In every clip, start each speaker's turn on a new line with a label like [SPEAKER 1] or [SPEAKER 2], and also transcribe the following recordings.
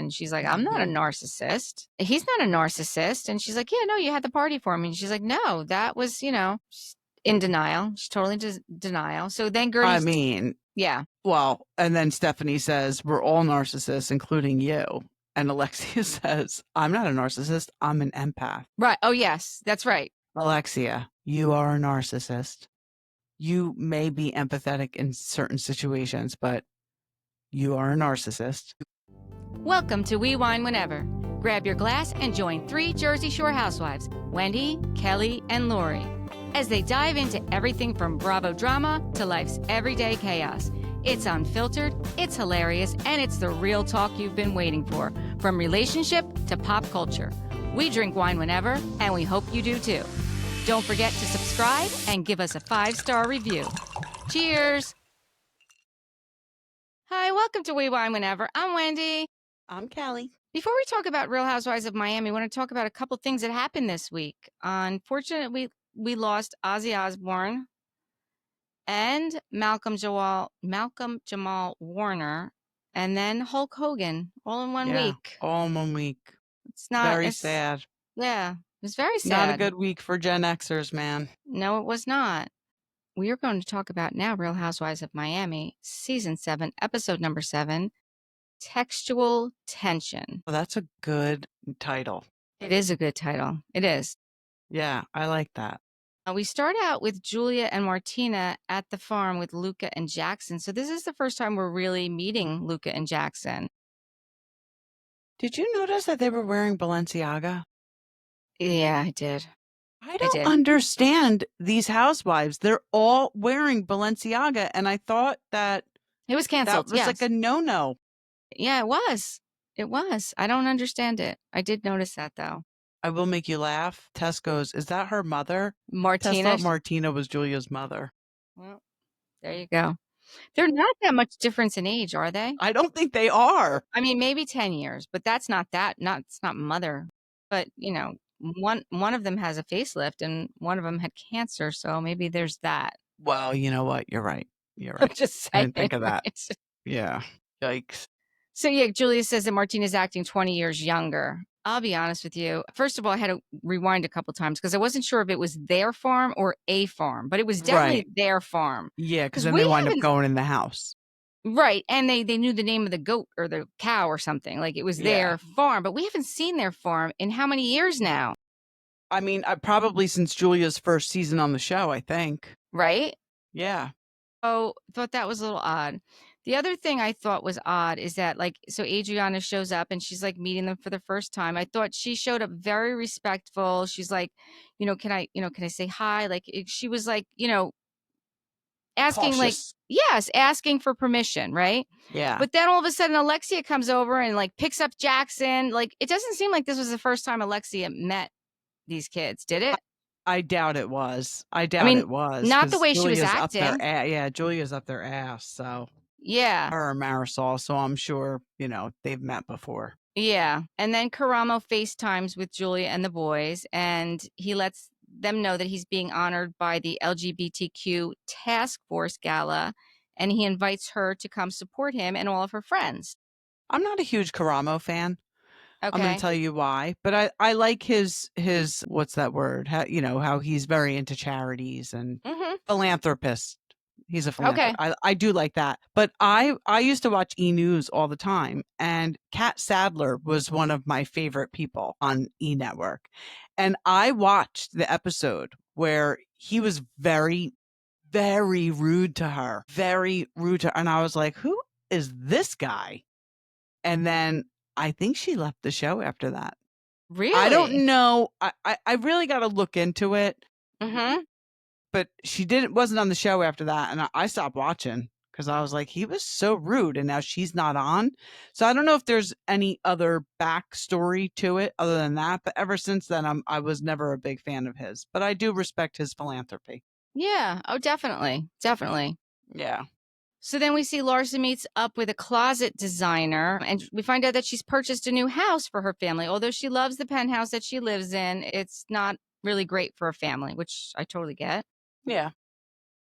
[SPEAKER 1] And she's like, I'm not a narcissist. He's not a narcissist. And she's like, yeah, no, you had the party for me. And she's like, no, that was, she's in denial. She's totally denial. So then Guerdy's, yeah.
[SPEAKER 2] Well, and then Stephanie says, we're all narcissists, including you. And Alexia says, I'm not a narcissist. I'm an empath.
[SPEAKER 1] Right. Oh, yes, that's right.
[SPEAKER 2] Alexia, you are a narcissist. You may be empathetic in certain situations, but you are a narcissist.
[SPEAKER 1] Welcome to We Wine Whenever. Grab your glass and join 3 Jersey Shore housewives, Wendy, Kelly, and Lori, as they dive into everything from Bravo drama to life's everyday chaos. It's unfiltered, it's hilarious, and it's the real talk you've been waiting for, from relationship to pop culture. We drink wine whenever, and we hope you do too. Don't forget to subscribe and give us a 5-star review. Cheers! Hi, welcome to We Wine Whenever. I'm Wendy.
[SPEAKER 2] I'm Kelly.
[SPEAKER 1] Before we talk about Real Housewives of Miami, I want to talk about a couple things that happened this week. Unfortunately, we lost Ozzy Osbourne and Malcolm Jamal Warner, and then Hulk Hogan, all in one week.
[SPEAKER 2] All in 1 week.
[SPEAKER 1] It's not
[SPEAKER 2] very sad.
[SPEAKER 1] Yeah, it was very sad.
[SPEAKER 2] Not a good week for Gen Xers, man.
[SPEAKER 1] No, it was not. We are going to talk about now Real Housewives of Miami, Season 7, Episode number 7, Textual Tension.
[SPEAKER 2] Well, that's a good title.
[SPEAKER 1] It is a good title. It is.
[SPEAKER 2] Yeah, I like that.
[SPEAKER 1] We start out with Julia and Martina at the farm with Luca and Jackson. So this is the first time we're really meeting Luca and Jackson.
[SPEAKER 2] Did you notice that they were wearing Balenciaga?
[SPEAKER 1] Yeah, I did.
[SPEAKER 2] I don't understand these housewives. They're all wearing Balenciaga, and I thought that
[SPEAKER 1] it was canceled.
[SPEAKER 2] That was like a no-no.
[SPEAKER 1] Yeah, it was. It was. I don't understand it. I did notice that, though.
[SPEAKER 2] I will make you laugh. Tess goes, is that her mother?
[SPEAKER 1] Martina?
[SPEAKER 2] Tess thought Martina was Julia's mother.
[SPEAKER 1] Well, there you go. They're not that much difference in age, are they?
[SPEAKER 2] I don't think they are.
[SPEAKER 1] I mean, maybe 10 years, but that's not it's not mother. But, one of them has a facelift and one of them had cancer, so maybe there's that.
[SPEAKER 2] Well, you know what? You're right. You're right.
[SPEAKER 1] Just saying,
[SPEAKER 2] I didn't think of that.
[SPEAKER 1] Right?
[SPEAKER 2] Yeah. Yikes.
[SPEAKER 1] So, yeah, Julia says that Martina's acting 20 years younger. I'll be honest with you. First of all, I had to rewind a couple times because I wasn't sure if it was their farm or a farm, but it was definitely their farm.
[SPEAKER 2] Yeah, because then they wind up going in the house.
[SPEAKER 1] Right. And they knew the name of the goat or the cow or something. Like it was their farm, but we haven't seen their farm in how many years now?
[SPEAKER 2] I mean, probably since Julia's first season on the show, I think.
[SPEAKER 1] Right?
[SPEAKER 2] Yeah.
[SPEAKER 1] Oh, thought that was a little odd. The other thing I thought was odd is that, so Adriana shows up and she's meeting them for the first time. I thought she showed up very respectful. She's like, can I say hi? Like she was asking
[SPEAKER 2] cautious.
[SPEAKER 1] Asking for permission, right?
[SPEAKER 2] Yeah.
[SPEAKER 1] But then all of a sudden Alexia comes over and picks up Jackson. It doesn't seem like this was the first time Alexia met these kids, did it?
[SPEAKER 2] I doubt it was. It was.
[SPEAKER 1] Not the way Julia's she was acting.
[SPEAKER 2] Julia's up their ass, so.
[SPEAKER 1] Yeah.
[SPEAKER 2] Her and Marisol, so I'm sure, they've met before.
[SPEAKER 1] Yeah. And then Karamo FaceTimes with Julia and the boys, and he lets them know that he's being honored by the LGBTQ Task Force Gala, and he invites her to come support him and all of her friends.
[SPEAKER 2] I'm not a huge Karamo fan.
[SPEAKER 1] Okay.
[SPEAKER 2] I'm going to tell you why, but I like his what's that word? How he's very into charities and philanthropist. He's a philanthropist.
[SPEAKER 1] Okay.
[SPEAKER 2] I do like that. But I used to watch E! News all the time, and Kat Sadler was one of my favorite people on E! Network. And I watched the episode where he was very, very rude to her. And I was like, who is this guy? And then I think she left the show after that.
[SPEAKER 1] Really?
[SPEAKER 2] I don't know. I really got to look into it.
[SPEAKER 1] Mm-hmm.
[SPEAKER 2] But she wasn't on the show after that. And I stopped watching because I was like, he was so rude. And now she's not on. So I don't know if there's any other backstory to it other than that. But ever since then, I was never a big fan of his. But I do respect his philanthropy.
[SPEAKER 1] Yeah. Oh, definitely. Definitely.
[SPEAKER 2] Yeah.
[SPEAKER 1] So then we see Larsa meets up with a closet designer, and we find out that she's purchased a new house for her family. Although she loves the penthouse that she lives in, it's not really great for a family, which I totally get.
[SPEAKER 2] Yeah.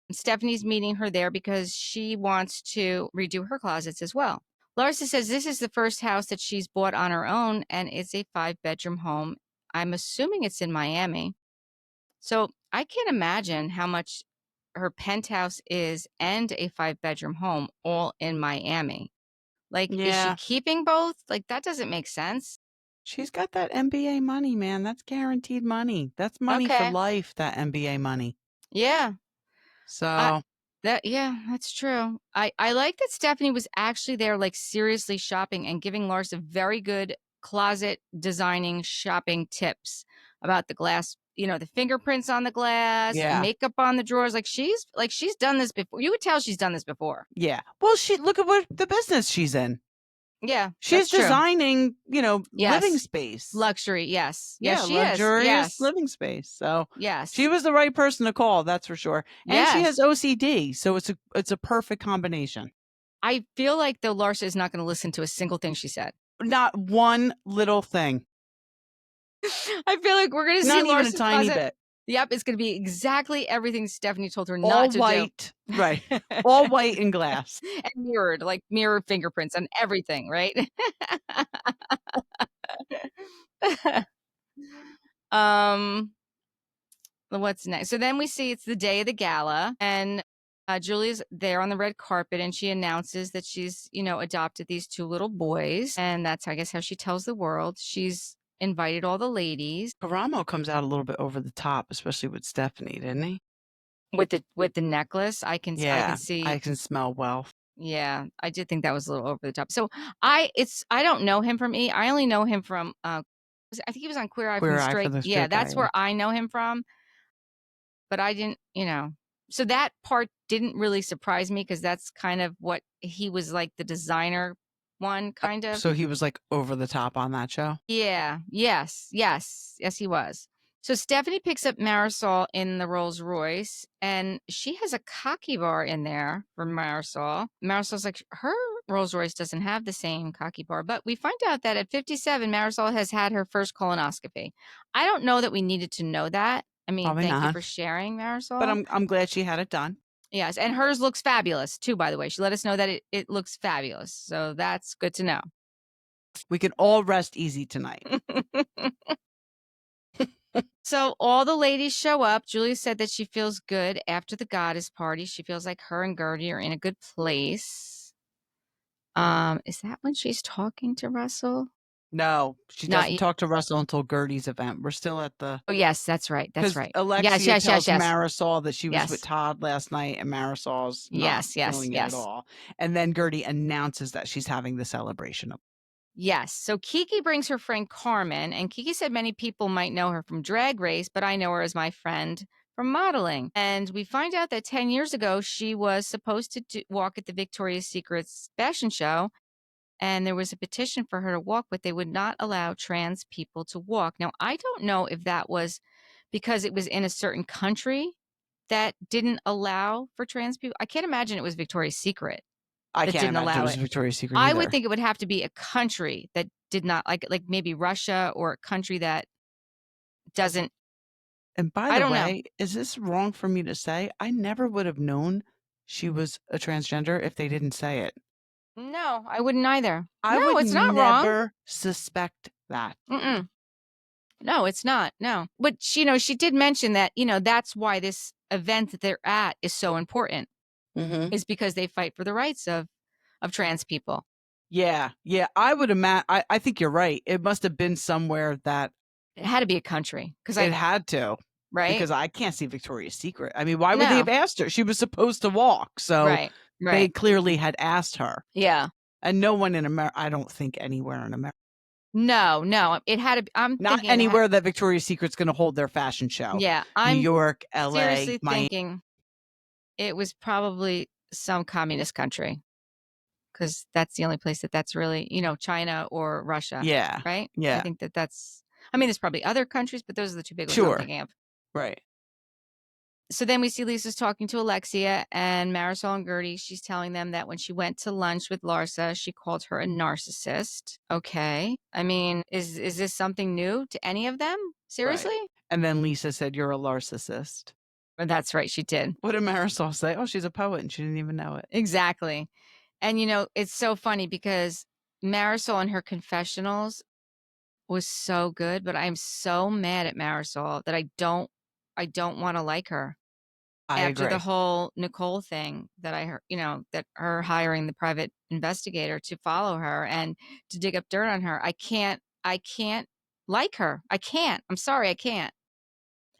[SPEAKER 1] And Stephanie's meeting her there because she wants to redo her closets as well. Larsa says this is the first house that she's bought on her own, and it's a 5-bedroom home. I'm assuming it's in Miami. So I can't imagine how much her penthouse is and a 5-bedroom home all in Miami. Like, is she
[SPEAKER 2] Yeah.
[SPEAKER 1] keeping both? Like, that doesn't make sense.
[SPEAKER 2] She's got that MBA money, man. That's guaranteed money. That's money for
[SPEAKER 1] Okay.
[SPEAKER 2] life, that MBA money.
[SPEAKER 1] Yeah.
[SPEAKER 2] So
[SPEAKER 1] That's true. I like that Stephanie was actually there, like seriously shopping and giving Larsa very good closet designing shopping tips about the glass, the fingerprints on the glass,
[SPEAKER 2] yeah.
[SPEAKER 1] makeup on the drawers. Like she's done this before. You would tell she's done this before.
[SPEAKER 2] Yeah. Well, look at what the business she's in.
[SPEAKER 1] Yeah.
[SPEAKER 2] She's
[SPEAKER 1] that's true.
[SPEAKER 2] designing, living
[SPEAKER 1] Yes.
[SPEAKER 2] space.
[SPEAKER 1] Luxury, yes.
[SPEAKER 2] Yeah,
[SPEAKER 1] Yes, she
[SPEAKER 2] luxurious
[SPEAKER 1] is. Yes.
[SPEAKER 2] living space. So
[SPEAKER 1] Yes.
[SPEAKER 2] she was the right person to call, that's for sure. And she has
[SPEAKER 1] Yes.
[SPEAKER 2] OCD, so it's a perfect combination.
[SPEAKER 1] I feel like though Larsa is not going to listen to a single thing she said.
[SPEAKER 2] Not one little thing.
[SPEAKER 1] I feel like we're going to see
[SPEAKER 2] Not even a
[SPEAKER 1] Larsa's
[SPEAKER 2] tiny
[SPEAKER 1] closet.
[SPEAKER 2] bit.
[SPEAKER 1] Yep, it's going to be exactly everything Stephanie told her
[SPEAKER 2] All
[SPEAKER 1] not to
[SPEAKER 2] white,
[SPEAKER 1] do.
[SPEAKER 2] right? All white and glass.
[SPEAKER 1] And mirrored fingerprints on everything, right? What's next? So then we see it's the day of the gala, and Julia's there on the red carpet, and she announces that she's, adopted these 2 little boys, and that's, I guess, how she tells the world. She's invited all the ladies.
[SPEAKER 2] Karamo comes out a little bit over the top, especially with Stephanie, didn't he?
[SPEAKER 1] With the necklace, I can see.
[SPEAKER 2] I can smell wealth.
[SPEAKER 1] Yeah, I did think that was a little over the top. So I don't know him from E. I only know him from I think he was on Queer Eye for the Straight. Yeah, that's where I know him from. But I didn't, so that part didn't really surprise me because that's kind of what he was, like the designer one, kind of.
[SPEAKER 2] So he was like over the top on that show?
[SPEAKER 1] Yeah. Yes, he was. So Stephanie picks up Marisol in the Rolls Royce, and she has a cocky bar in there for Marisol. Marisol's like, her Rolls Royce doesn't have the same cocky bar, but we find out that at 57, Marisol has had her first colonoscopy. I don't know that we needed to know that. I mean,
[SPEAKER 2] Probably
[SPEAKER 1] thank you
[SPEAKER 2] not.
[SPEAKER 1] for sharing, Marisol.
[SPEAKER 2] But I'm glad she had it done.
[SPEAKER 1] Yes, and hers looks fabulous too, by the way. She let us know that it looks fabulous. So that's good to know.
[SPEAKER 2] We can all rest easy tonight.
[SPEAKER 1] So all the ladies show up. Julia said that she feels good after the goddess party. She feels like her and Guerdy are in a good place. Is that when she's talking to Russell?
[SPEAKER 2] No, she doesn't talk to Russell until Guerdy's event. We're still at the...
[SPEAKER 1] Oh, yes, that's right. That's right.
[SPEAKER 2] Alexia tells Marisol that she was with Todd last night, and Marisol's not feeling it at all. And then Guerdy announces that she's having the celebration.
[SPEAKER 1] Yes. So Kiki brings her friend Carmen, and Kiki said many people might know her from Drag Race, but I know her as my friend from modeling. And we find out that 10 years ago, she was supposed to walk at the Victoria's Secret's fashion show, and there was a petition for her to walk, but they would not allow trans people to walk. Now, I don't know if that was because it was in a certain country that didn't allow for trans people. I can't imagine it was Victoria's Secret.
[SPEAKER 2] I can't imagine it was Victoria's Secret
[SPEAKER 1] I
[SPEAKER 2] either.
[SPEAKER 1] would think it would have to be a country that did not, like maybe Russia, or a country that doesn't.
[SPEAKER 2] And by the way, is this wrong for me to say? I never would have known she was a transgender if they didn't say it.
[SPEAKER 1] No, I wouldn't either.
[SPEAKER 2] It's not
[SPEAKER 1] wrong.
[SPEAKER 2] Never suspect that.
[SPEAKER 1] No, it's not. No. But, she did mention that, that's why this event that they're at is so important. Is because they fight for the rights of trans people.
[SPEAKER 2] Yeah. I would imagine. I think you're right. It must have been somewhere that
[SPEAKER 1] it had to be a country
[SPEAKER 2] it had to,
[SPEAKER 1] right?
[SPEAKER 2] Because I can't see Victoria's Secret. I mean, why would they have asked her? She was supposed to walk, so they clearly had asked her.
[SPEAKER 1] Yeah,
[SPEAKER 2] and no one in America. I don't think anywhere in America.
[SPEAKER 1] No, it had to. I'm
[SPEAKER 2] not anywhere that Victoria's Secret's going to hold their fashion show.
[SPEAKER 1] Yeah,
[SPEAKER 2] New York, LA,
[SPEAKER 1] seriously thinking it was probably some communist country, because that's the only place that's really, China or Russia.
[SPEAKER 2] Yeah.
[SPEAKER 1] Right?
[SPEAKER 2] Yeah.
[SPEAKER 1] I think that's, there's probably other countries, but those are the 2 big ones I'm thinking of.
[SPEAKER 2] Right.
[SPEAKER 1] So then we see Lisa's talking to Alexia and Marisol and Guerdy. She's telling them that when she went to lunch with Larsa, she called her a narcissist. Okay. I mean, is this something new to any of them? Seriously?
[SPEAKER 2] Right. And then Lisa said, "You're a Larcissist."
[SPEAKER 1] That's right. She did.
[SPEAKER 2] What did Marisol say? Oh, she's a poet and she didn't even know it.
[SPEAKER 1] Exactly. And, it's so funny because Marisol and her confessionals was so good, but I'm so mad at Marisol that I don't want to like her.
[SPEAKER 2] I
[SPEAKER 1] After the
[SPEAKER 2] agree.
[SPEAKER 1] whole Nicole thing that I heard, that her hiring the private investigator to follow her and to dig up dirt on her, I can't like her. I can't. I'm sorry, I can't.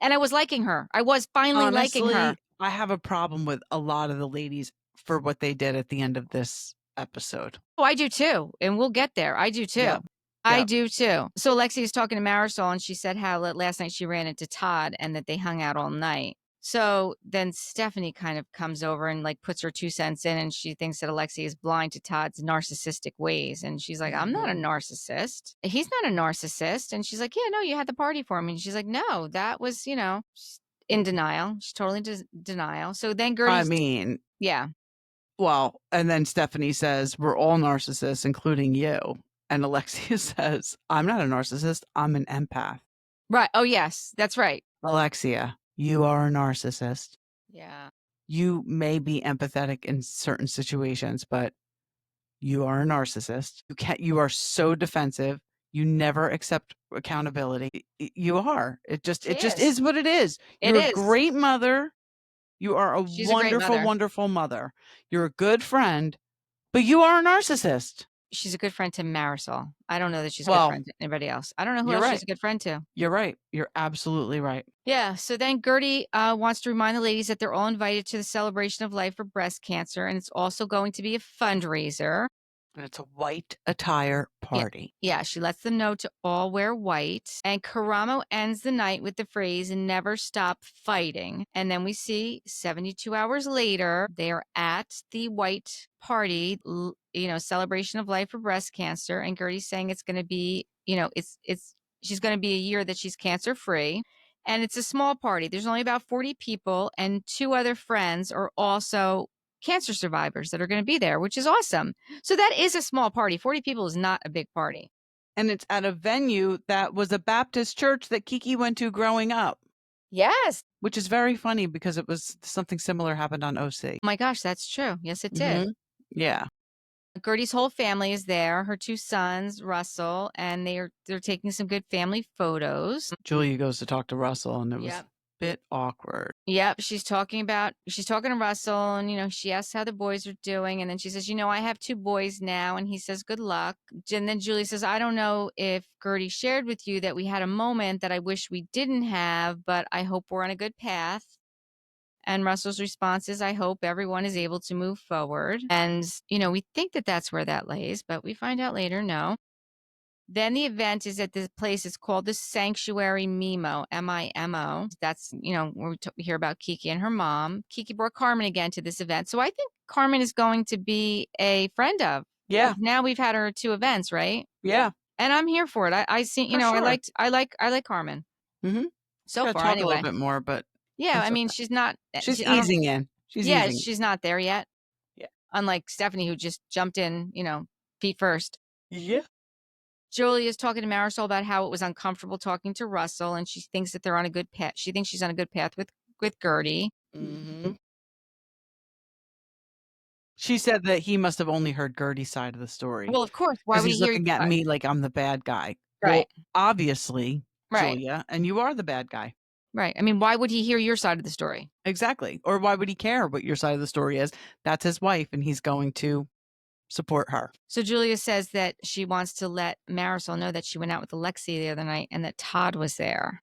[SPEAKER 1] And I was liking her. I was finally liking her.
[SPEAKER 2] Honestly, I have a problem with a lot of the ladies for what they did at the end of this episode.
[SPEAKER 1] Oh, I do too. And we'll get there. I do too.
[SPEAKER 2] Yep.
[SPEAKER 1] I
[SPEAKER 2] Yep.
[SPEAKER 1] do too. So Alexia is talking to Marisol and she said how last night she ran into Todd and that they hung out all night. So then Stephanie kind of comes over and like puts her 2 cents in and she thinks that Alexia is blind to Todd's narcissistic ways. And she's like, I'm not a narcissist. He's not a narcissist. And she's like, yeah, no, you had the party for me. And she's like, no, that was, she's in denial. She's totally denial. So then
[SPEAKER 2] I
[SPEAKER 1] Gertie's,
[SPEAKER 2] mean,
[SPEAKER 1] yeah.
[SPEAKER 2] well, and then Stephanie says, we're all narcissists, including you. And Alexia says, I'm not a narcissist. I'm an empath.
[SPEAKER 1] Right. Oh, yes, that's right.
[SPEAKER 2] Alexia, you are a narcissist.
[SPEAKER 1] Yeah.
[SPEAKER 2] You may be empathetic in certain situations, but you are a narcissist. You are so defensive. You never accept accountability. You are. It just is what it is.
[SPEAKER 1] It
[SPEAKER 2] You're a
[SPEAKER 1] is.
[SPEAKER 2] great mother. You are a
[SPEAKER 1] She's a great
[SPEAKER 2] wonderful,
[SPEAKER 1] mother.
[SPEAKER 2] wonderful mother. You're a good friend, but you are a narcissist.
[SPEAKER 1] She's a good friend to Marisol. I don't know that she's a good
[SPEAKER 2] Well,
[SPEAKER 1] friend to anybody else. I don't know who
[SPEAKER 2] you're
[SPEAKER 1] else she's
[SPEAKER 2] right.
[SPEAKER 1] a good friend to.
[SPEAKER 2] You're right. You're absolutely right.
[SPEAKER 1] Yeah. So then Gertie wants to remind the ladies that they're all invited to the celebration of life for breast cancer, and it's also going to be a fundraiser.
[SPEAKER 2] And it's a white attire party.
[SPEAKER 1] Yeah, she lets them know to all wear white. And Karamo ends the night with the phrase, never stop fighting. And then we see 72 hours later, they are at the white party, celebration of life for breast cancer. And Gertie's saying it's going to be, she's going to be a year that she's cancer free. And it's a small party. There's only about 40 people, and 2 other friends are also cancer survivors that are going to be there, which is awesome. So that is a small party. 40 people is not a big party.
[SPEAKER 2] And it's at a venue that was a Baptist church that Kiki went to growing up.
[SPEAKER 1] Yes.
[SPEAKER 2] Which is very funny because it was something similar happened on OC.
[SPEAKER 1] Oh my gosh, that's true. Yes, it did.
[SPEAKER 2] Yeah.
[SPEAKER 1] Gertie's whole family is there. Her 2 sons, Russell, and they're taking some good family photos.
[SPEAKER 2] Julia goes to talk to Russell, and it was a bit awkward.
[SPEAKER 1] Yep, she's talking to Russell, and she asks how the boys are doing, and then she says, I have 2 boys now, and he says, good luck. And then Julia says, I don't know if Gertie shared with you that we had a moment that I wish we didn't have, but I hope we're on a good path. And Russell's response is, I hope everyone is able to move forward. And, we think that that's where that lays, but we find out later, no. Then the event is at this place. It's called the Sanctuary Mimo, M-I-M-O. That's, where we hear about Kiki and her mom. Kiki brought Carmen again to this event. So I think Carmen is going to be a friend of.
[SPEAKER 2] Yeah.
[SPEAKER 1] Now we've had her 2 events, right?
[SPEAKER 2] Yeah.
[SPEAKER 1] And I'm here for it. I see,
[SPEAKER 2] For sure.
[SPEAKER 1] I like Carmen.
[SPEAKER 2] Mm-hmm.
[SPEAKER 1] So far,
[SPEAKER 2] talk
[SPEAKER 1] anyway.
[SPEAKER 2] a little bit more, but
[SPEAKER 1] yeah, I mean,
[SPEAKER 2] okay.
[SPEAKER 1] she's not.
[SPEAKER 2] She's easing in.
[SPEAKER 1] She's not there yet.
[SPEAKER 2] Yeah.
[SPEAKER 1] Unlike Stephanie, who just jumped in, feet first.
[SPEAKER 2] Yeah.
[SPEAKER 1] Julia is talking to Marisol about how it was uncomfortable talking to Russell, and she thinks that they're on a good path. She thinks she's on a good path with Gertie.
[SPEAKER 2] Mm-hmm. She said that he must have only heard Gertie's side of the story.
[SPEAKER 1] Well, of course. Why would
[SPEAKER 2] he's looking at me like I'm the bad guy?
[SPEAKER 1] Right.
[SPEAKER 2] Well, obviously,
[SPEAKER 1] right.
[SPEAKER 2] Julia, and you are the bad guy.
[SPEAKER 1] Right. I mean, why would he hear your side of the story?
[SPEAKER 2] Exactly. Or why would he care what your side of the story is? That's his wife, and he's going to support her.
[SPEAKER 1] So Julia says that she wants to let Marisol know that she went out with Alexia the other night and that Todd was there.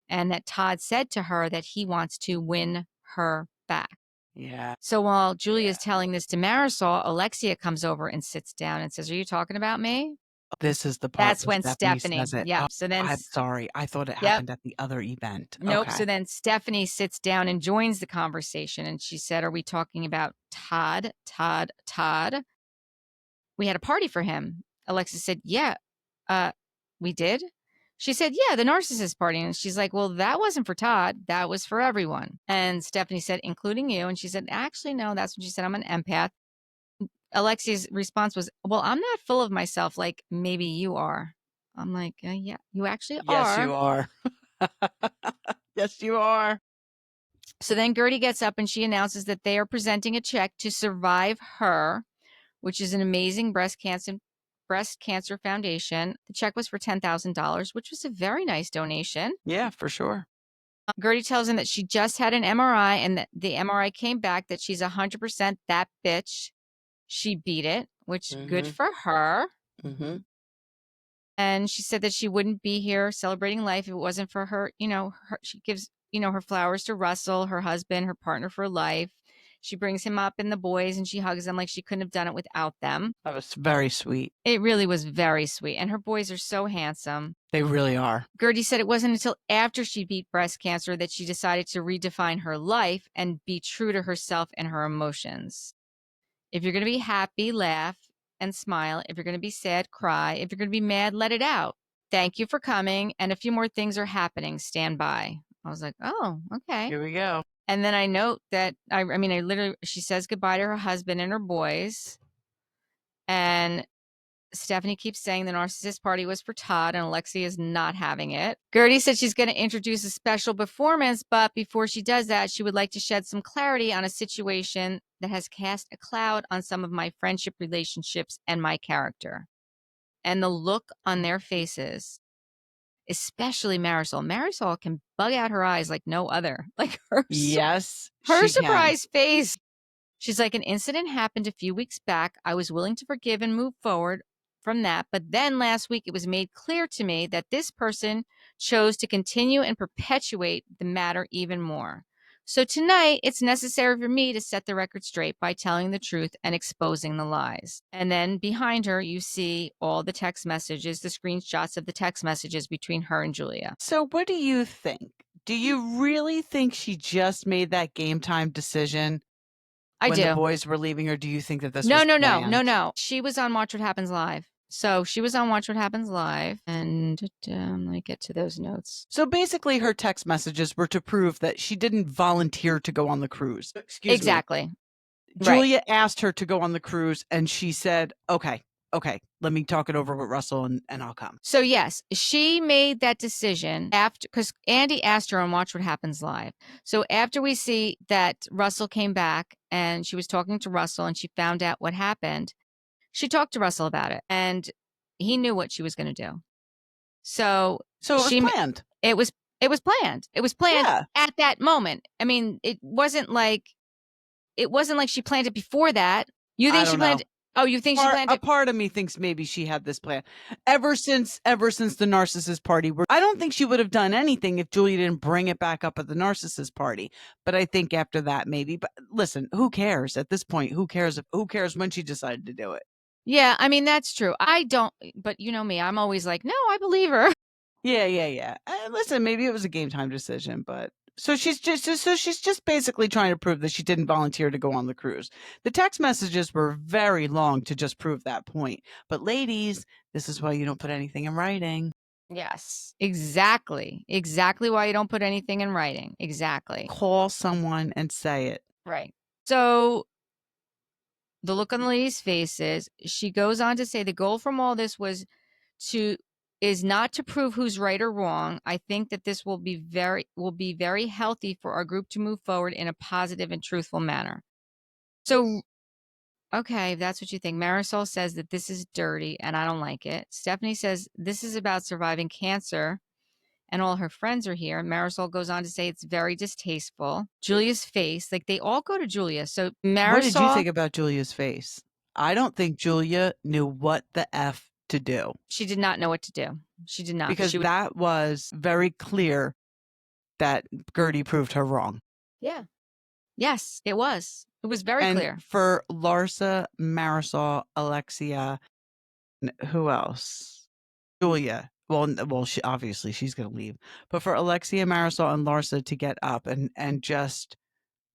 [SPEAKER 1] And that Todd said to her that he wants to win her back.
[SPEAKER 2] Yeah.
[SPEAKER 1] So while Julia is telling this to Marisol, Alexia comes over and sits down and says, are you talking about me?
[SPEAKER 2] This is the part.
[SPEAKER 1] That's when Stephanie
[SPEAKER 2] says it.
[SPEAKER 1] Yeah.
[SPEAKER 2] Oh,
[SPEAKER 1] so then
[SPEAKER 2] I'm sorry. I thought it happened at the other event.
[SPEAKER 1] Nope.
[SPEAKER 2] Okay.
[SPEAKER 1] So then Stephanie sits down and joins the conversation. And she said, are we talking about Todd? We had a party for him. Alexis said, yeah, we did. She said, yeah, the narcissist party. And she's like, well, that wasn't for Todd. That was for everyone. And Stephanie said, including you. And she said, actually, no, that's what she said. I'm an empath. Alexia's response was, well, I'm not full of myself like maybe you are. I'm like, yeah, you actually are.
[SPEAKER 2] Yes, you are. Yes, you are.
[SPEAKER 1] So then Gertie gets up and she announces that they are presenting a check to Survive Her which is an amazing breast cancer foundation. The check was for $10,000, which was a very nice donation.
[SPEAKER 2] Yeah, for sure.
[SPEAKER 1] Guerdy tells him that she just had an MRI and that the MRI came back that she's 100% that bitch. She beat it, which good for her. And she said that she wouldn't be here celebrating life if it wasn't for her. She gives, her flowers to Russell, her husband, her partner for life. She brings him up and the boys and she hugs them like she couldn't have done it without them.
[SPEAKER 2] That was very sweet.
[SPEAKER 1] It really was very sweet. And her boys are so handsome.
[SPEAKER 2] They really are.
[SPEAKER 1] Guerdy said it wasn't until after she beat breast cancer that she decided to redefine her life and be true to herself and her emotions. If you're going to be happy, laugh and smile. If you're going to be sad, cry. If you're going to be mad, let it out. Thank you for coming. And a few more things are happening. Stand by. I was like, oh, okay.
[SPEAKER 2] Here we go.
[SPEAKER 1] And then I note that, she says goodbye to her husband and her boys. And Stephanie keeps saying the narcissist party was for Todd and Alexia is not having it. Guerdy said she's going to introduce a special performance, but before she does that, she would like to shed some clarity on a situation that has cast a cloud on some of my friendship relationships and my character. And the look on their faces, especially Marisol. Marisol can bug out her eyes like no other. Like her surprise face. She's like, an incident happened a few weeks back. I was willing to forgive and move forward from that. But then last week, it was made clear to me that this person chose to continue and perpetuate the matter even more. So tonight, it's necessary for me to set the record straight by telling the truth and exposing the lies. And then behind her, you see all the text messages, the screenshots of the text messages between her and Julia.
[SPEAKER 2] So what do you think? Do you really think she just made that game time decision when the boys were leaving, or do you think that this was planned?
[SPEAKER 1] No. She was on Watch What Happens Live. So she was on Watch What Happens Live, and let me get to those notes.
[SPEAKER 2] So basically, her text messages were to prove that she didn't volunteer to go on the cruise.
[SPEAKER 1] Exactly.
[SPEAKER 2] Julia asked her to go on the cruise, and she said, okay, let me talk it over with Russell, and I'll come.
[SPEAKER 1] So yes, she made that decision after, because Andy asked her on Watch What Happens Live. So after we see that Russell came back, and she was talking to Russell, and she found out what happened, she talked to Russell about it, and he knew what she was going to do. So
[SPEAKER 2] it was planned.
[SPEAKER 1] It was planned. It was planned at that moment. I mean, it wasn't like she planned it before that. You think she planned? Oh, you think she planned it?
[SPEAKER 2] A part of me thinks maybe she had this plan ever since the narcissist party. I don't think she would have done anything if Julia didn't bring it back up at the narcissist party. But I think after that, maybe. But listen, who cares at this point? Who cares when she decided to do it?
[SPEAKER 1] Yeah, I mean, that's true. I don't, but you know me, I'm always like, no, I believe her.
[SPEAKER 2] Yeah. Listen, maybe it was a game time decision, but so she's just basically trying to prove that she didn't volunteer to go on the cruise. The text messages were very long to just prove that point. But ladies, this is why you don't put anything in writing.
[SPEAKER 1] Yes, exactly. Exactly why you don't put anything in writing. Exactly.
[SPEAKER 2] Call someone and say it.
[SPEAKER 1] Right. So the look on the lady's faces, she goes on to say the goal from all this is not to prove who's right or wrong. I think that this will be very healthy for our group to move forward in a positive and truthful manner. So, okay, if that's what you think. Marisol says that this is dirty and I don't like it. Stephanie says this is about surviving cancer and all her friends are here. Marisol goes on to say it's very distasteful. Julia's face, like they all go to Julia. So Marisol.
[SPEAKER 2] What did you think about Julia's face? I don't think Julia knew what the F to do.
[SPEAKER 1] She did not know what to do. She did not.
[SPEAKER 2] Because that was very clear that Guerdy proved her wrong.
[SPEAKER 1] Yeah. Yes, it was. It was very clear.
[SPEAKER 2] For Larsa, Marisol, Alexia, who else? Julia. Well, she obviously she's going to leave. But for Alexia, Marisol, and Larsa to get up and just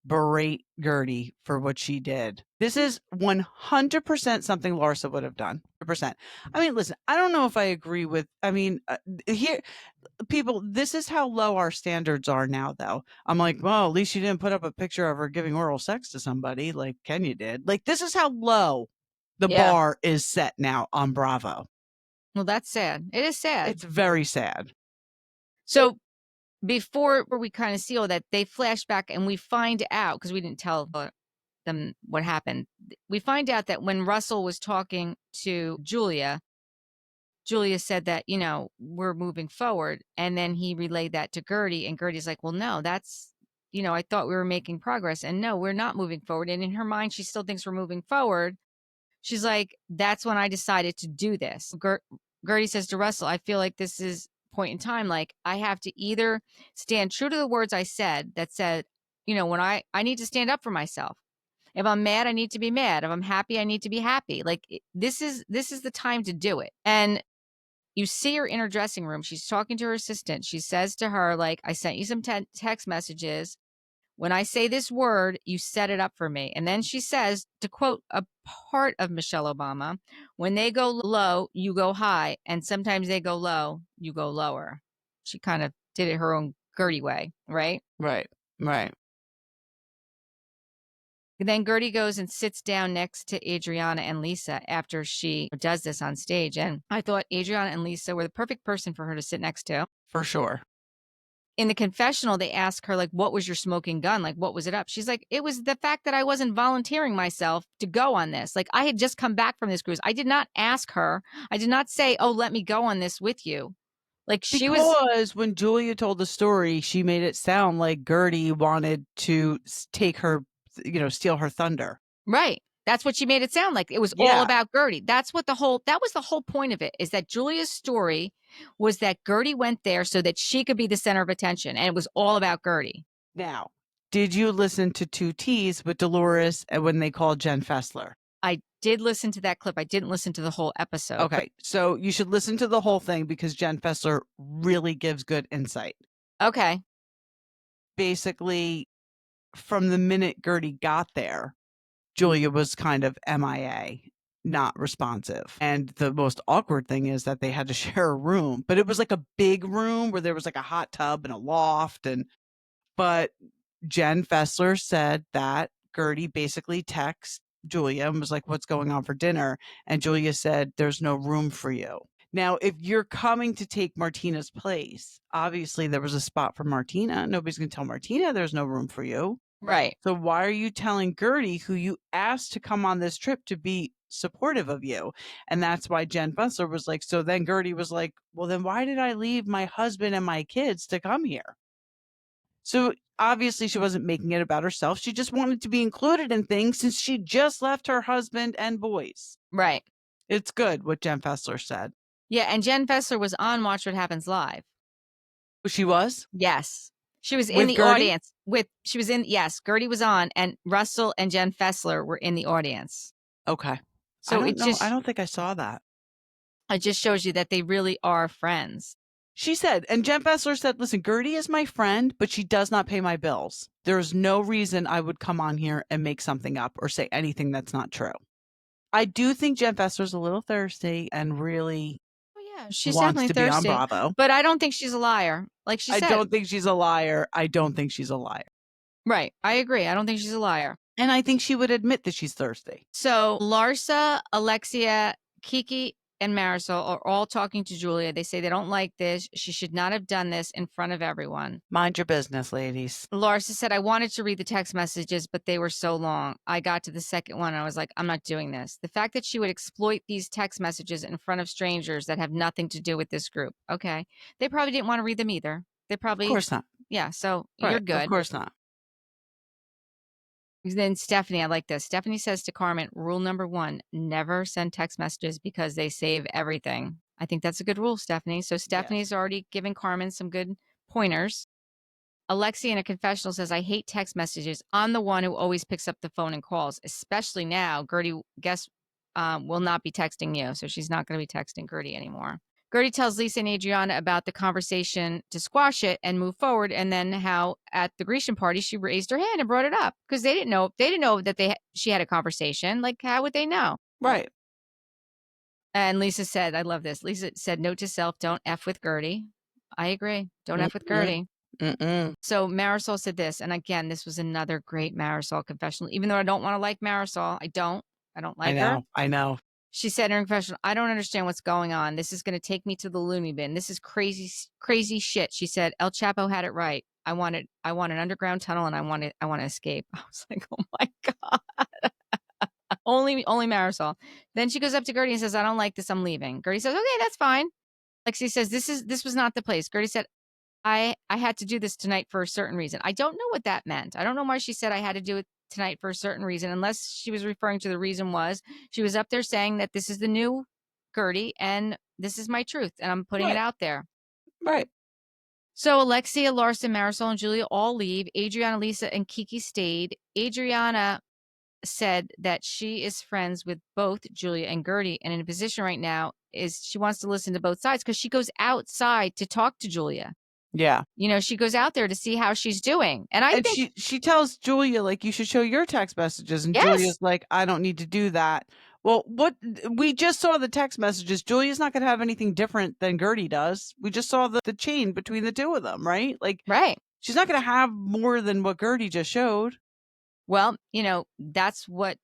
[SPEAKER 2] berate Guerdy for what she did. This is 100% something Larsa would have done. 100%. I mean, listen, I don't know if I agree with, here, people, this is how low our standards are now, though. I'm like, well, at least you didn't put up a picture of her giving oral sex to somebody like Kenya did. Like, this is how low the bar is set now on Bravo.
[SPEAKER 1] Well, that's sad. It is sad.
[SPEAKER 2] It's very sad.
[SPEAKER 1] So before we kind of see all that, they flash back and we find out, because we didn't tell them what happened. We find out that when Russell was talking to Julia, Julia said that, we're moving forward. And then he relayed that to Guerdy, and Gertie's like, well, no, that's, I thought we were making progress. And no, we're not moving forward. And in her mind, she still thinks we're moving forward. She's like, that's when I decided to do this. Guerdy says to Russell, I feel like this is point in time. Like, I have to either stand true to the words I said that said, when I need to stand up for myself. If I'm mad, I need to be mad. If I'm happy, I need to be happy. Like, this is the time to do it. And you see her in her dressing room. She's talking to her assistant. She says to her, like, I sent you some text messages. When I say this word, you set it up for me. And then she says, to quote a part of Michelle Obama, when they go low, you go high. And sometimes they go low, you go lower. She kind of did it her own Guerdy way, right?
[SPEAKER 2] Right.
[SPEAKER 1] Then Guerdy goes and sits down next to Adriana and Lisa after she does this on stage. And I thought Adriana and Lisa were the perfect person for her to sit next to.
[SPEAKER 2] For sure.
[SPEAKER 1] In the confessional, they ask her, like, what was your smoking gun? Like, what was it up? She's like, it was the fact that I wasn't volunteering myself to go on this. Like, I had just come back from this cruise. I did not ask her. I did not say, oh, let me go on this with you. Like,
[SPEAKER 2] because when Julia told the story, she made it sound like Guerdy wanted to take her, steal her thunder.
[SPEAKER 1] Right. That's what she made it sound like. It was all about Guerdy. That was the whole point of it, is that Julia's story was that Guerdy went there so that she could be the center of attention. And it was all about Guerdy.
[SPEAKER 2] Now, did you listen to 2Ts with Dolores and when they called Jen Fessler?
[SPEAKER 1] I did listen to that clip. I didn't listen to the whole episode.
[SPEAKER 2] Okay. So you should listen to the whole thing because Jen Fessler really gives good insight.
[SPEAKER 1] Okay.
[SPEAKER 2] Basically, from the minute Guerdy got there, Julia was kind of MIA, not responsive. And the most awkward thing is that they had to share a room, but it was like a big room where there was like a hot tub and a loft. But Jen Fessler said that Guerdy basically texted Julia and was like, what's going on for dinner? And Julia said, there's no room for you. Now, if you're coming to take Martina's place, obviously there was a spot for Martina. Nobody's going to tell Martina there's no room for you.
[SPEAKER 1] Right.
[SPEAKER 2] So why are you telling Guerdy, who you asked to come on this trip, to be supportive of you? And that's why Jen Fessler was like, so then Guerdy was like, well, then why did I leave my husband and my kids to come here? So obviously she wasn't making it about herself. She just wanted to be included in things since she just left her husband and boys.
[SPEAKER 1] Right.
[SPEAKER 2] It's good what Jen Fessler said.
[SPEAKER 1] Yeah. And Jen Fessler was on Watch What Happens Live.
[SPEAKER 2] She was?
[SPEAKER 1] Yes. She was
[SPEAKER 2] With
[SPEAKER 1] in the
[SPEAKER 2] Guerdy?
[SPEAKER 1] audience yes, Guerdy was on, and Russell and Jen Fessler were in the audience.
[SPEAKER 2] Okay.
[SPEAKER 1] So
[SPEAKER 2] I don't think I saw that.
[SPEAKER 1] It just shows you that they really are friends.
[SPEAKER 2] She said, and Jen Fessler said, listen, Guerdy is my friend, but she does not pay my bills. There's no reason I would come on here and make something up or say anything that's not true. I do think Jen Fessler's a little thirsty and really
[SPEAKER 1] she's
[SPEAKER 2] wants
[SPEAKER 1] definitely
[SPEAKER 2] to
[SPEAKER 1] thirsty,
[SPEAKER 2] be on Bravo.
[SPEAKER 1] but I don't think she's a liar. Like she said.
[SPEAKER 2] I don't think she's a liar.
[SPEAKER 1] Right. I agree. I don't think she's a liar.
[SPEAKER 2] And I think she would admit that she's thirsty.
[SPEAKER 1] So Larsa, Alexia, Kiki, and Marisol are all talking to Julia. They say they don't like this. She should not have done this in front of everyone.
[SPEAKER 2] Mind your business, ladies.
[SPEAKER 1] Larsa said, I wanted to read the text messages, but they were so long. I got to the second one and I was like, I'm not doing this. The fact that she would exploit these text messages in front of strangers that have nothing to do with this group. Okay. They probably didn't want to read them either. They probably.
[SPEAKER 2] Of course not.
[SPEAKER 1] Yeah. So
[SPEAKER 2] right.
[SPEAKER 1] You're good.
[SPEAKER 2] Of course not.
[SPEAKER 1] Then Stephanie, I like this. Stephanie says to Carmen, rule number 1, never send text messages because they save everything. I think that's a good rule, Stephanie. So Stephanie's already giving Carmen some good pointers. Alexia in a confessional says, I hate text messages. I'm the one who always picks up the phone and calls, especially now. Guerdy, will not be texting you. So she's not going to be texting Guerdy anymore. Guerdy tells Lisa and Adriana about the conversation to squash it and move forward, and then how at the Grecian party she raised her hand and brought it up because they didn't know that she had a conversation. Like, how would they know?
[SPEAKER 2] Right.
[SPEAKER 1] And Lisa said, I love this. Lisa said, note to self, don't F with Guerdy. I agree. Don't F with Guerdy. So Marisol said this, and again, this was another great Marisol confessional. Even though I don't want to like Marisol, I don't like her.
[SPEAKER 2] I know.
[SPEAKER 1] She said in her confessional, I don't understand what's going on. This is going to take me to the loony bin. This is crazy, crazy shit. She said, El Chapo had it right. I want an underground tunnel, and I want to escape. I was like, oh my God. Only Marisol. Then she goes up to Guerdy and says, I don't like this. I'm leaving. Guerdy says, okay, that's fine. Lexi says, this was not the place. Guerdy said, I had to do this tonight for a certain reason. I don't know what that meant. I don't know why she said I had to do it tonight for a certain reason, unless she was referring to the reason was she was up there saying that this is the new Guerdy and this is my truth and I'm putting it out there.
[SPEAKER 2] Right.
[SPEAKER 1] So Alexia, Larsa, Marisol, and Julia all leave. Adriana, Lisa, and Kiki stayed. Adriana said that she is friends with both Julia and Guerdy, and in a position right now is she wants to listen to both sides because she goes outside to talk to Julia.
[SPEAKER 2] Yeah.
[SPEAKER 1] You know, she goes out there to see how she's doing. And I think
[SPEAKER 2] she tells Julia, like, you should show your text messages. And
[SPEAKER 1] Yes.
[SPEAKER 2] Julia's like, I don't need to do that. Well, what we just saw the text messages. Julia's not going to have anything different than Guerdy does. We just saw the chain between the two of them, right? Like,
[SPEAKER 1] right.
[SPEAKER 2] She's not going to have more than what Guerdy just showed.
[SPEAKER 1] Well, you know, that's what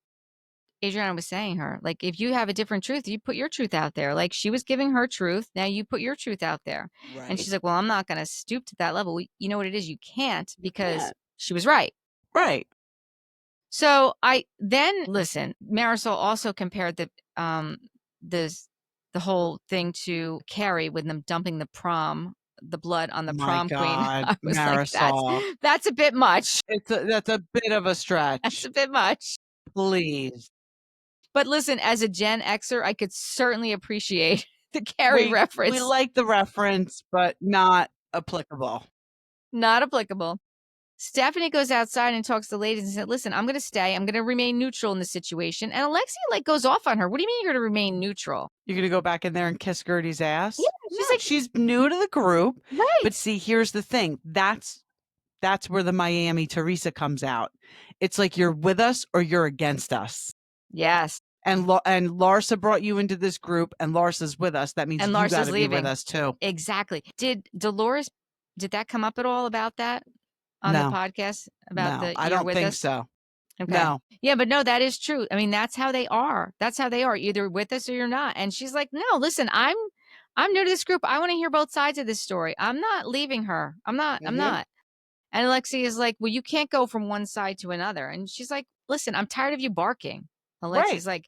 [SPEAKER 1] Adriana was saying her. Like, if you have a different truth, you put your truth out there. Like, she was giving her truth. Now you put your truth out there.
[SPEAKER 2] Right.
[SPEAKER 1] And she's like, well, I'm not going to stoop to that level. You know what it is? You can't because she was right.
[SPEAKER 2] Right.
[SPEAKER 1] So listen, Marisol also compared the whole thing to Carrie with them dumping the blood on the prom queen. I was
[SPEAKER 2] Marisol.
[SPEAKER 1] like, that's a bit much.
[SPEAKER 2] That's a bit of a stretch.
[SPEAKER 1] That's a bit much.
[SPEAKER 2] Please.
[SPEAKER 1] But listen, as a Gen Xer, I could certainly appreciate the Carrie reference.
[SPEAKER 2] We like the reference, but not applicable.
[SPEAKER 1] Not applicable. Stephanie goes outside and talks to the ladies and said, listen, I'm going to stay. I'm going to remain neutral in the situation. And Alexia goes off on her. What do you mean you're going to remain neutral?
[SPEAKER 2] You're going to go back in there and kiss Guerdy's ass?
[SPEAKER 1] Yeah. She's like,
[SPEAKER 2] she's new to the group.
[SPEAKER 1] Right.
[SPEAKER 2] But see, here's the thing. That's where the Miami Teresa comes out. It's like you're with us or you're against us.
[SPEAKER 1] Yes.
[SPEAKER 2] And Larsa brought you into this group and Larsa's with us. That means you got to be with us too.
[SPEAKER 1] Exactly. Did that come up at all about that? On the podcast about
[SPEAKER 2] I don't think so.
[SPEAKER 1] Okay.
[SPEAKER 2] No.
[SPEAKER 1] Yeah, but no, that is true. I mean, that's how they are. That's how they are. Either with us or you're not. And she's like, no, listen, I'm new to this group. I want to hear both sides of this story. I'm not leaving her. I'm not. And Alexia is like, well, you can't go from one side to another. And she's like, listen, I'm tired of you barking. Alexia's like,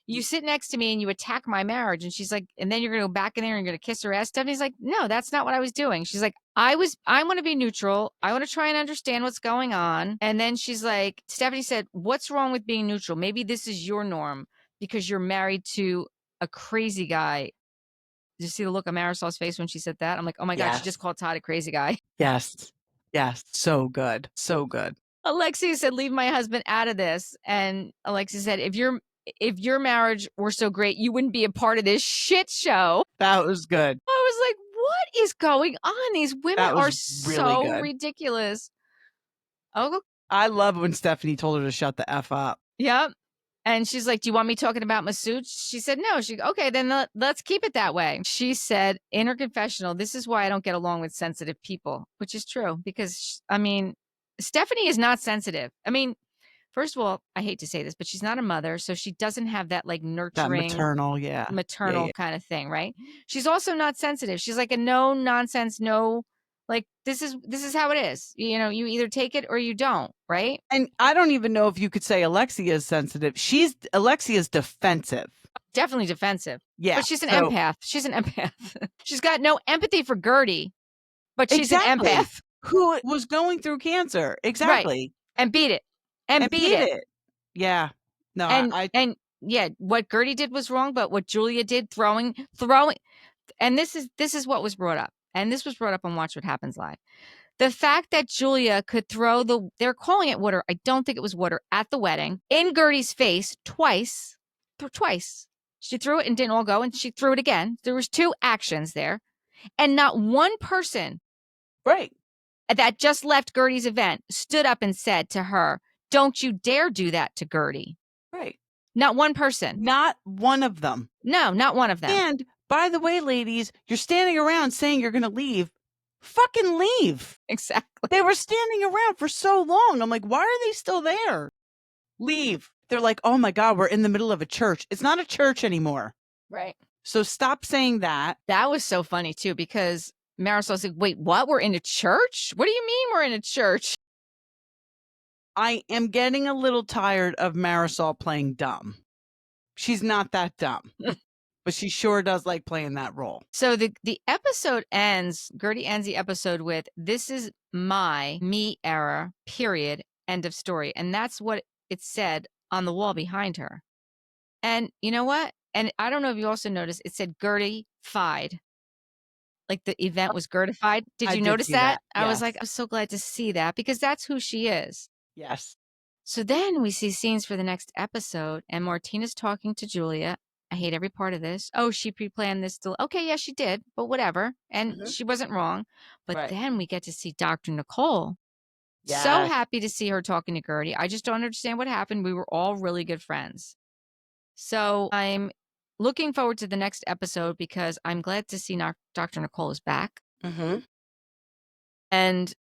[SPEAKER 1] you sit next to me and you attack my marriage. And she's like, and then you're going to go back in there and you're going to kiss her ass. Stephanie's like, no, that's not what I was doing. She's like, I want to be neutral. I want to try and understand what's going on. And then she's like, Stephanie said, what's wrong with being neutral? Maybe this is your norm because you're married to a crazy guy. Did you see the look on Marisol's face when she said that? I'm like, oh my God, she just called Todd a crazy guy.
[SPEAKER 2] Yes. Yes. So good. So good.
[SPEAKER 1] Alexia said, leave my husband out of this. And Alexia said, if your marriage were so great, you wouldn't be a part of this shit show.
[SPEAKER 2] That was good.
[SPEAKER 1] I was like, what is going on? These women are so ridiculous. Oh,
[SPEAKER 2] I love when Stephanie told her to shut the F up.
[SPEAKER 1] Yep. And she's like, do you want me talking about Masood? She said, no. Okay, then let's keep it that way. She said in her confessional, this is why I don't get along with sensitive people, which is true because, Stephanie is not sensitive. First of all, I hate to say this, but she's not a mother, so she doesn't have that nurturing,
[SPEAKER 2] that maternal
[SPEAKER 1] kind of thing, right? She's also not sensitive. She's like a no nonsense, this is how it is. You know, you either take it or you don't, right?
[SPEAKER 2] And I don't even know if you could say Alexia is sensitive. Alexia's defensive.
[SPEAKER 1] Definitely defensive.
[SPEAKER 2] Yeah.
[SPEAKER 1] But she's an empath. She's an empath. She's got no empathy for Guerdy, but she's an empath.
[SPEAKER 2] Who was going through cancer. Exactly.
[SPEAKER 1] Right. And beat it. And beat it.
[SPEAKER 2] Yeah. No,
[SPEAKER 1] and what Guerdy did was wrong, but what Julia did, throwing, and this is what was brought up. And this was brought up on Watch What Happens Live. The fact that Julia could throw they're calling it water. I don't think it was water at the wedding in Guerdy's face twice. She threw it and didn't all go, and she threw it again. There was 2 actions there, and not one person,
[SPEAKER 2] right,
[SPEAKER 1] that just left Guerdy's event stood up and said to her, "Don't you dare do that to Guerdy."
[SPEAKER 2] Right.
[SPEAKER 1] Not one person.
[SPEAKER 2] Not one of them.
[SPEAKER 1] No, not one of them.
[SPEAKER 2] And by the way, ladies, you're standing around saying you're going to leave. Fucking leave.
[SPEAKER 1] Exactly.
[SPEAKER 2] They were standing around for so long. I'm like, why are they still there? Leave. They're like, oh my God, we're in the middle of a church. It's not a church anymore.
[SPEAKER 1] Right.
[SPEAKER 2] So stop saying that.
[SPEAKER 1] That was so funny too, because Marisol's like, wait, what? We're in a church? What do you mean we're in a church?
[SPEAKER 2] I am getting a little tired of Marisol playing dumb. She's not that dumb, but she sure does like playing that role.
[SPEAKER 1] So the episode ends, Guerdy ends the episode with, this is my me era, period, end of story. And that's what it said on the wall behind her. And you know what? And I don't know if you also noticed, it said Gertie-fied. Like the event was Gertified. Did you notice that? I was like, I'm so glad to see that because that's who she is.
[SPEAKER 2] Yes.
[SPEAKER 1] So then we see scenes for the next episode, and Martina's talking to Julia. I hate every part of this. Oh, she pre-planned this. Okay, yeah, she did, but whatever. And she wasn't wrong. But then we get to see Dr. Nicole. Yes. So happy to see her talking to Guerdy. I just don't understand what happened. We were all really good friends. So I'm looking forward to the next episode because I'm glad to see Dr. Nicole is back. And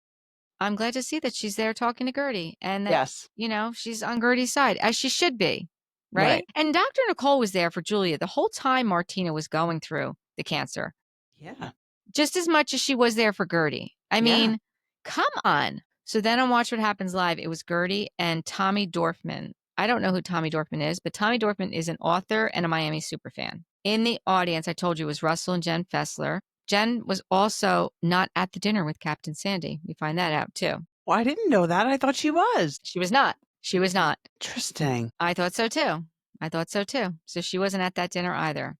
[SPEAKER 1] I'm glad to see that she's there talking to Guerdy and that, you know, she's on Guerdy's side, as she should be, right? And Dr. Nicole was there for Julia the whole time Martina was going through the cancer.
[SPEAKER 2] Yeah.
[SPEAKER 1] Just as much as she was there for Guerdy. I mean, come on. So then on Watch What Happens Live, it was Guerdy and Tommy Dorfman. I don't know who Tommy Dorfman is, but Tommy Dorfman is an author and a Miami superfan. In the audience, I told you, it was Russell and Jen Fessler. Jen was also not at the dinner with Captain Sandy. We find that out too.
[SPEAKER 2] Well, I didn't know that. I thought she was.
[SPEAKER 1] She was not. She was not.
[SPEAKER 2] Interesting.
[SPEAKER 1] I thought so too. I thought so too. So she wasn't at that dinner either.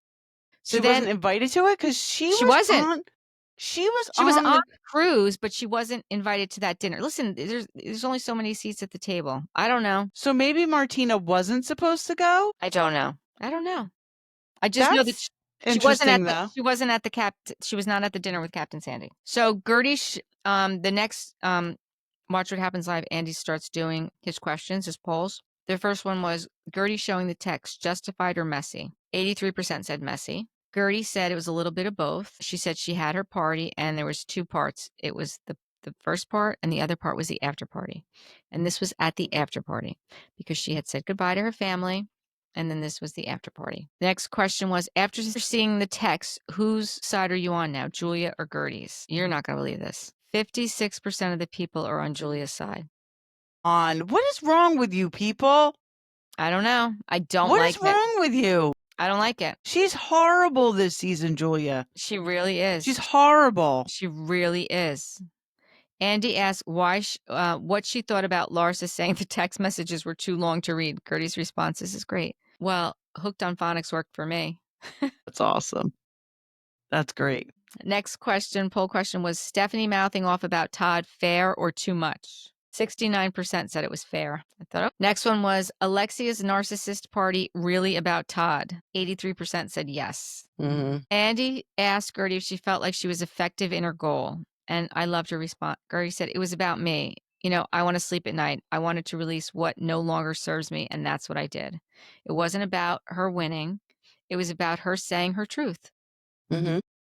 [SPEAKER 1] So
[SPEAKER 2] she wasn't invited to it because she wasn't. She was on
[SPEAKER 1] the cruise, but she wasn't invited to that dinner. Listen, there's only so many seats at the table. I don't know.
[SPEAKER 2] So maybe Martina wasn't supposed to go?
[SPEAKER 1] I don't know. I just know that she wasn't at the she was not at the dinner with Captain Sandy. So Guerdy, the next Watch What Happens Live, Andy starts doing his questions, his polls. The first one was Guerdy showing the text, justified or messy. 83% said messy. Guerdy said it was a little bit of both. She said she had her party and there was two parts. It was the first part and the other part was the after party. And this was at the after party because she had said goodbye to her family. And then this was the after party. The next question was, after seeing the text, whose side are you on now, Julia or Guerdy's? You're not going to believe this. 56% of the people are on Julia's side.
[SPEAKER 2] What is wrong with you people?
[SPEAKER 1] I don't know. I don't like it.
[SPEAKER 2] What is wrong with you?
[SPEAKER 1] I don't like it.
[SPEAKER 2] She's horrible this season, Julia.
[SPEAKER 1] She really is.
[SPEAKER 2] She's horrible.
[SPEAKER 1] She really is. Andy asked what she thought about Larsa saying the text messages were too long to read. Guerdy's response, this is great. Well, Hooked on Phonics worked for me.
[SPEAKER 2] That's awesome. That's great.
[SPEAKER 1] Next question, poll question, was Stephanie mouthing off about Todd fair or too much? 69% said it was fair. I thought, oh. Next one was Alexia's narcissist party really about Todd? 83% said yes. Andy asked Guerdy if she felt like she was effective in her goal. And I loved her response. Guerdy said, it was about me. You know, I want to sleep at night. I wanted to release what no longer serves me. And that's what I did. It wasn't about her winning. It was about her saying her truth.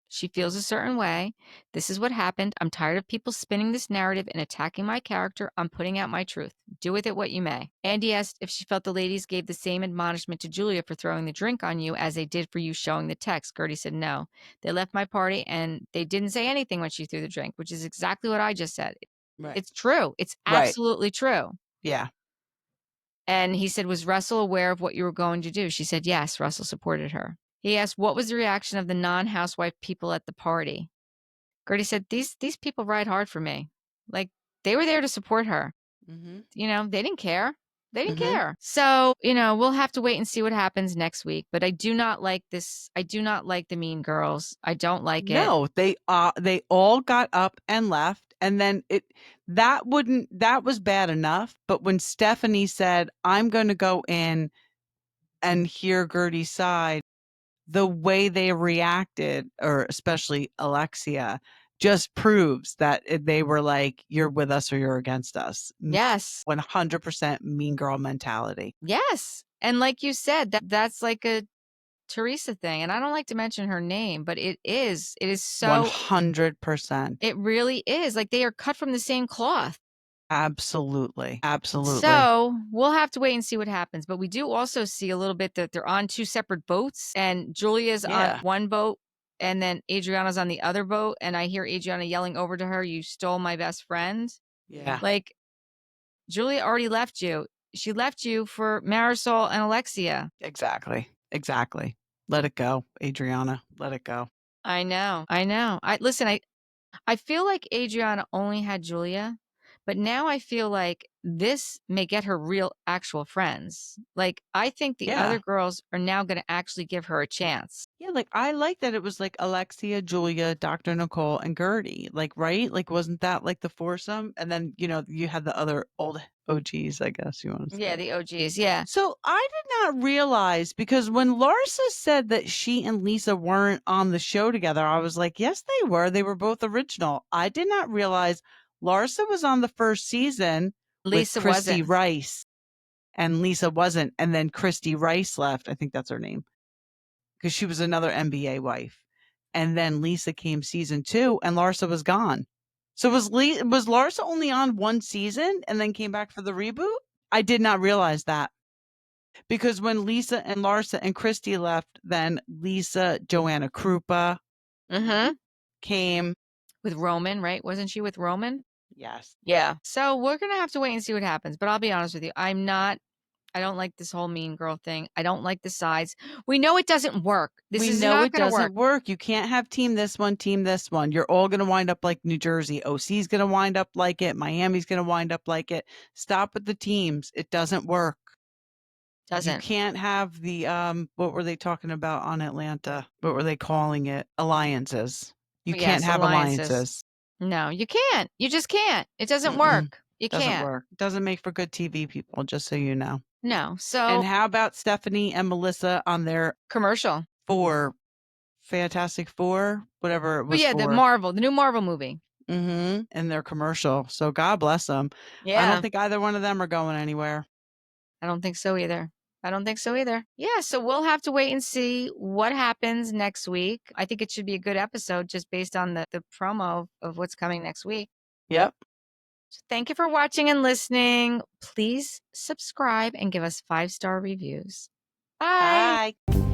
[SPEAKER 1] She feels a certain way. This is what happened. I'm tired of people spinning this narrative and attacking my character. I'm putting out my truth. Do with it what you may. Andy asked if she felt the ladies gave the same admonishment to Julia for throwing the drink on you as they did for you showing the text. Guerdy said no. They left my party and they didn't say anything when she threw the drink, which is exactly what I just said. It's true. It's absolutely true.
[SPEAKER 2] Yeah.
[SPEAKER 1] And he said, was Russell aware of what you were going to do? She said, yes, Russell supported her. He asked, what was the reaction of the non-housewife people at the party? Guerdy said, these people ride hard for me. Like, they were there to support her. You know, they didn't care. They didn't care. So, you know, we'll have to wait and see what happens next week. But I do not like this. I do not like the Mean Girls. I don't like it.
[SPEAKER 2] No, they all got up and left. And then that was bad enough. But when Stephanie said, I'm going to go in and hear Guerdy's side, the way they reacted, or especially Alexia, just proves that they were like, you're with us or you're against us.
[SPEAKER 1] Yes.
[SPEAKER 2] 100% mean girl mentality.
[SPEAKER 1] Yes. And like you said, that's like a Teresa thing. And I don't like to mention her name, but it is so
[SPEAKER 2] 100%.
[SPEAKER 1] It really is. Like they are cut from the same cloth.
[SPEAKER 2] Absolutely.
[SPEAKER 1] So we'll have to wait and see what happens. But we do also see a little bit that they're on two separate boats and Julia's on one boat and then Adriana's on the other boat, and I hear Adriana yelling over to her, "You stole my best friend."
[SPEAKER 2] Yeah.
[SPEAKER 1] Like, Julia already left you. She left you for Marisol and Alexia.
[SPEAKER 2] Exactly. Let it go, Adriana. Let it go.
[SPEAKER 1] I know. I feel like Adriana only had Julia, but now I feel like this may get her real actual friends. Like, I think the other girls are now going to actually give her a chance.
[SPEAKER 2] Yeah, like I like that it was like Alexia, Julia, Dr. Nicole, and Gertie. Like, right? Like, wasn't that like the foursome? And then, you had the other old OGs, I guess you want to say.
[SPEAKER 1] Yeah, the OGs. Yeah.
[SPEAKER 2] So I did not realize, because when Larsa said that she and Lisa weren't on the show together, I was like, yes, they were. They were both original. I did not realize Larsa was on the first season
[SPEAKER 1] Lisa
[SPEAKER 2] with Christy
[SPEAKER 1] wasn't.
[SPEAKER 2] Rice, and Lisa wasn't. And then Christy Rice left. I think that's her name, because she was another NBA wife. And then Lisa came season 2, and Larsa was gone. So was Larsa only on one season and then came back for the reboot? I did not realize that. Because when Lisa and Larsa and Christy left, then Lisa, Joanna Krupa came.
[SPEAKER 1] With Roman, right? Wasn't she with Roman?
[SPEAKER 2] Yes.
[SPEAKER 1] Yeah. So we're going to have to wait and see what happens. But I'll be honest with you. I don't like this whole mean girl thing. I don't like the sides. We know it doesn't work.
[SPEAKER 2] We know it doesn't work. You can't have team this one, team this one. You're all going to wind up like New Jersey. OC's going to wind up like it. Miami's going to wind up like it. Stop with the teams. It doesn't work. You can't have the what were they talking about on Atlanta? What were they calling it? Alliances. You can't have alliances.
[SPEAKER 1] No, you can't. You just can't. It doesn't work. You
[SPEAKER 2] Doesn't
[SPEAKER 1] can't.
[SPEAKER 2] work. Doesn't make for good TV, people, just so you know.
[SPEAKER 1] No. So
[SPEAKER 2] And how about Stephanie and Melissa on their
[SPEAKER 1] commercial
[SPEAKER 2] for Fantastic Four, whatever it was for.
[SPEAKER 1] the new Marvel movie.
[SPEAKER 2] And their commercial. So God bless them.
[SPEAKER 1] Yeah.
[SPEAKER 2] I don't think either one of them are going anywhere.
[SPEAKER 1] I don't think so either. Yeah, so we'll have to wait and see what happens next week. I think it should be a good episode just based on the promo of what's coming next week.
[SPEAKER 2] Yep.
[SPEAKER 1] So thank you for watching and listening. Please subscribe and give us 5-star reviews. Bye.
[SPEAKER 2] Bye.